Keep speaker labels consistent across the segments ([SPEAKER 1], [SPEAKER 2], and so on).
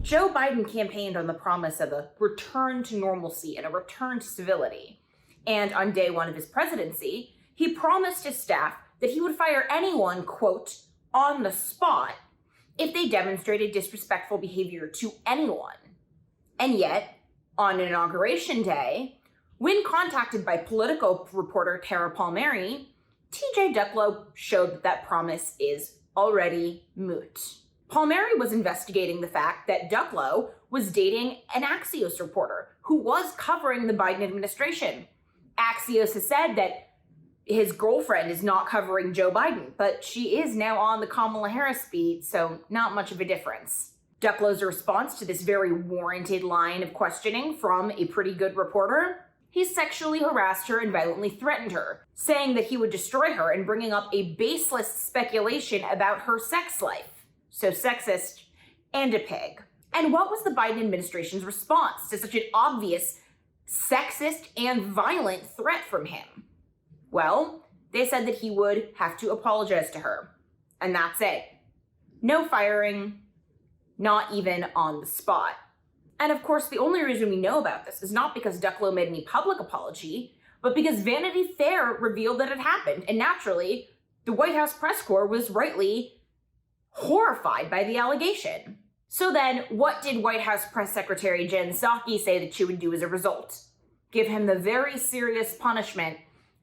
[SPEAKER 1] Joe Biden campaigned on the promise of a return to normalcy and a return to civility. And on day one of his presidency, he promised his staff that he would fire anyone, quote, on the spot if they demonstrated disrespectful behavior to anyone. And yet, on Inauguration Day, when contacted by Politico reporter Tara Palmieri, TJ Ducklo showed that that promise is already moot. Palmieri was investigating the fact that Ducklo was dating an Axios reporter who was covering the Biden administration. Axios has said that his girlfriend is not covering Joe Biden, but she is now on the Kamala Harris beat, so not much of a difference. Ducklo's response to this very warranted line of questioning from a pretty good reporter: he sexually harassed her and violently threatened her, saying that he would destroy her and bringing up a baseless speculation about her sex life. So sexist and a pig. And what was the Biden administration's response to such an obvious sexist and violent threat from him? Well, they said that he would have to apologize to her. And that's it. No firing, not even on the spot. And of course, the only reason we know about this is not because Ducklo made any public apology, but because Vanity Fair revealed that it happened. And naturally, the White House press corps was rightly horrified by the allegation. So then, what did White House Press Secretary Jen Psaki say that she would do as a result? Give him the very serious punishment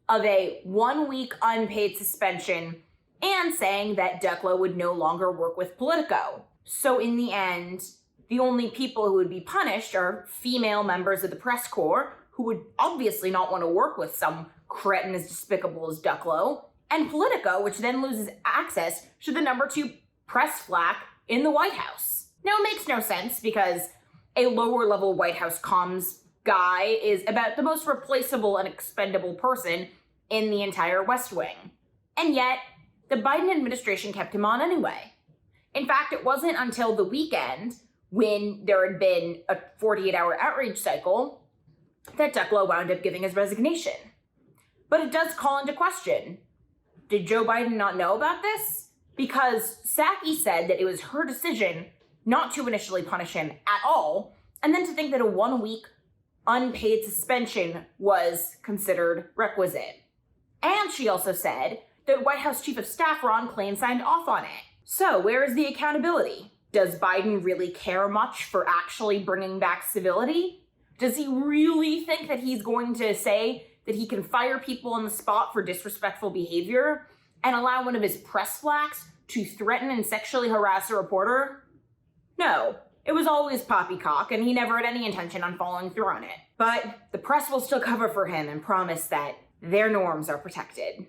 [SPEAKER 1] of a 1-week unpaid suspension and saying that Ducklo would no longer work with Politico. So in the end, the only people who would be punished are female members of the press corps, who would obviously not want to work with some cretin as despicable as Ducklo, and Politico, which then loses access to the #2 press flack in the White House. Now, it makes no sense because a lower-level White House comms guy is about the most replaceable and expendable person in the entire West Wing. And yet, the Biden administration kept him on anyway. In fact, it wasn't until the weekend, when there had been a 48-hour outrage cycle, that Ducklo wound up giving his resignation. But it does call into question, did Joe Biden not know about this? Because Psaki said that it was her decision not to initially punish him at all, and then to think that a 1-week unpaid suspension was considered requisite. And she also said that White House Chief of Staff Ron Klain signed off on it. So where is the accountability? Does Biden really care much for actually bringing back civility? Does he really think that he's going to say that he can fire people on the spot for disrespectful behavior and allow one of his press flacks to threaten and sexually harass a reporter? No, it was always poppycock, and he never had any intention on following through on it. But the press will still cover for him and promise that their norms are protected.